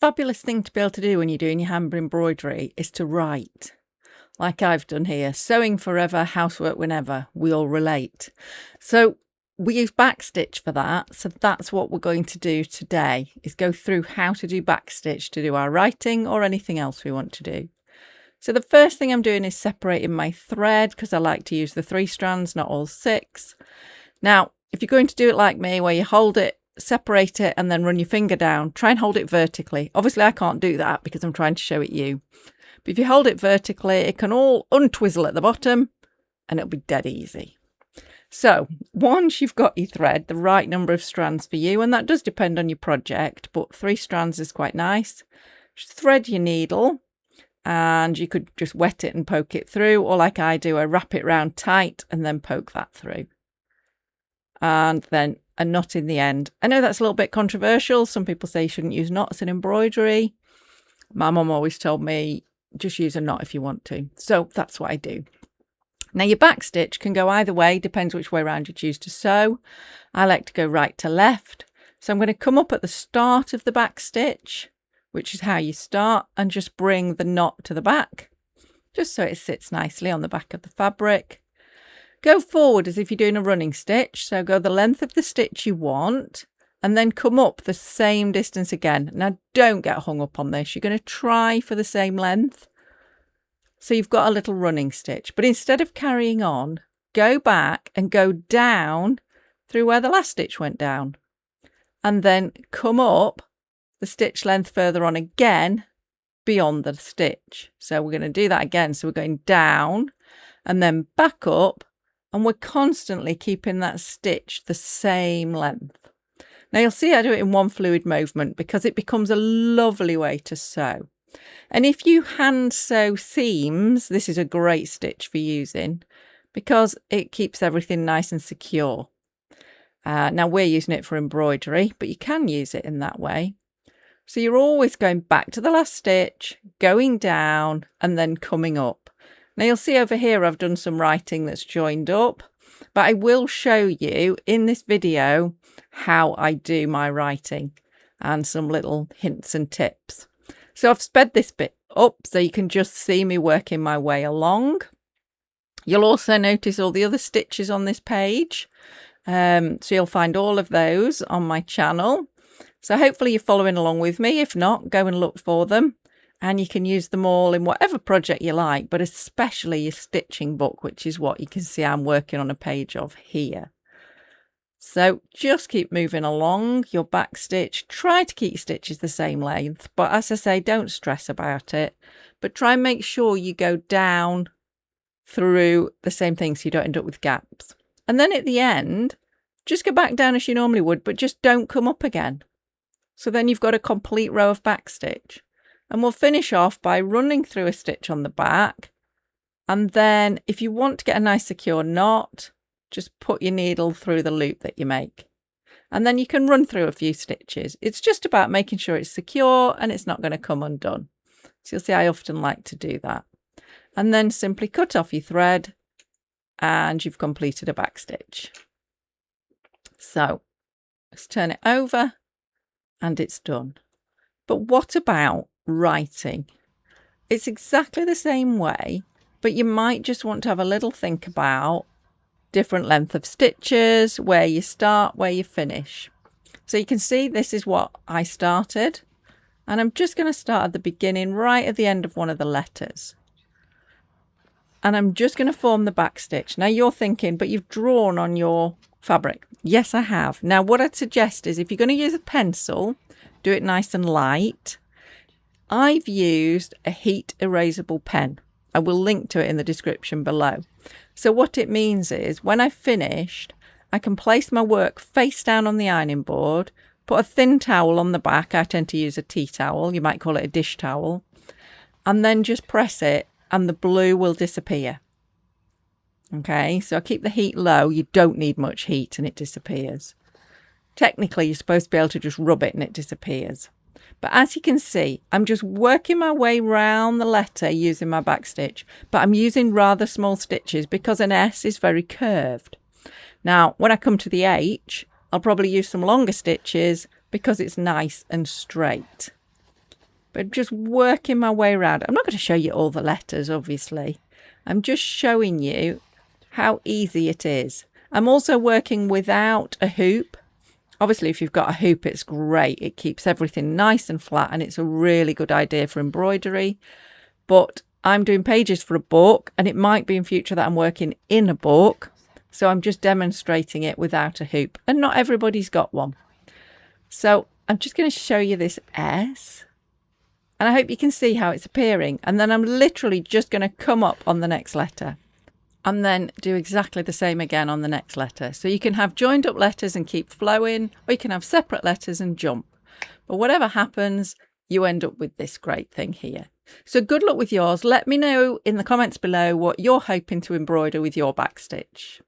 fabulous thing to be able to do when you're doing your hand embroidery is to write, like I've done here. Sewing forever, housework whenever, we all relate. So we use backstitch for that. So that's what we're going to do today, is go through how to do backstitch to do our writing or anything else we want to do. So the first thing I'm doing is separating my thread, because I like to use the 3 strands, not all 6. Now, if you're going to do it like me, where you hold it, separate it, and then run your finger down, try and hold it vertically. Obviously, I can't do that because I'm trying to show it you. But if you hold it vertically, it can all untwizzle at the bottom and it'll be dead easy. So once you've got your thread, the right number of strands for you, and that does depend on your project, but 3 strands is quite nice. Just thread your needle, and you could just wet it and poke it through, or like I do, I wrap it round tight and then poke that through. And then a knot in the end. I know that's a little bit controversial. Some people say you shouldn't use knots in embroidery. My mum always told me, just use a knot if you want to. So that's what I do. Now your backstitch can go either way, depends which way around you choose to sew. I like to go right to left. So I'm going to come up at the start of the backstitch, which is how you start, and just bring the knot to the back, just so it sits nicely on the back of the fabric. Go forward as if you're doing a running stitch. So go the length of the stitch you want, and then come up the same distance again. Now don't get hung up on this. You're going to try for the same length. So you've got a little running stitch, but instead of carrying on, go back and go down through where the last stitch went down, and then come up the stitch length further on again beyond the stitch. So we're going to do that again. So we're going down and then back up, and we're constantly keeping that stitch the same length. Now you'll see I do it in one fluid movement because it becomes a lovely way to sew. And if you hand sew seams, this is a great stitch for using because it keeps everything nice and secure. Now we're using it for embroidery, but you can use it in that way. So you're always going back to the last stitch, going down and then coming up. Now you'll see over here I've done some writing that's joined up, but I will show you in this video how I do my writing and some little hints and tips. So I've sped this bit up so you can just see me working my way along. You'll also notice all the other stitches on this page. So you'll find all of those on my channel. So hopefully you're following along with me. If not, go and look for them. And you can use them all in whatever project you like, but especially your stitching book, which is what you can see I'm working on a page of here. So just keep moving along your back stitch. Try to keep your stitches the same length, but as I say, don't stress about it, but try and make sure you go down through the same thing so you don't end up with gaps. And then at the end, just go back down as you normally would, but just don't come up again. So then you've got a complete row of back stitch. And we'll finish off by running through a stitch on the back. And then if you want to get a nice secure knot, just put your needle through the loop that you make. And then you can run through a few stitches. It's just about making sure it's secure and it's not going to come undone. So you'll see I often like to do that. And then simply cut off your thread and you've completed a back stitch. So let's turn it over and it's done. But what about writing? It's exactly the same way, but you might just want to have a little think about different length of stitches, where you start, where you finish. So you can see this is what I started, and I'm just going to start at the beginning, right at the end of one of the letters. And I'm just going to form the back stitch. Now you're thinking, but you've drawn on your fabric. Yes, I have. Now what I'd suggest is if you're going to use a pencil, do it nice and light. I've used a heat erasable pen. I will link to it in the description below. So what it means is when I've finished, I can place my work face down on the ironing board, put a thin towel on the back. I tend to use a tea towel. You might call it a dish towel. And then just press it and the blue will disappear. Okay, so I keep the heat low. You don't need much heat and it disappears. Technically, you're supposed to be able to just rub it and it disappears. But as you can see, I'm just working my way round the letter using my back stitch, but I'm using rather small stitches because an S is very curved. Now, when I come to the H, I'll probably use some longer stitches because it's nice and straight. but just working my way around. I'm not going to show you all the letters, obviously. I'm just showing you how easy it is. I'm also working without a hoop. Obviously, if you've got a hoop, it's great. It keeps everything nice and flat, and it's a really good idea for embroidery. But I'm doing pages for a book, and it might be in future that I'm working in a book. So I'm just demonstrating it without a hoop, and not everybody's got one. So I'm just going to show you this S, and I hope you can see how it's appearing. And then I'm literally just going to come up on the next letter and then do exactly the same again on the next letter. So you can have joined up letters and keep flowing, or you can have separate letters and jump. But whatever happens, you end up with this great thing here. So good luck with yours. Let me know in the comments below what you're hoping to embroider with your backstitch.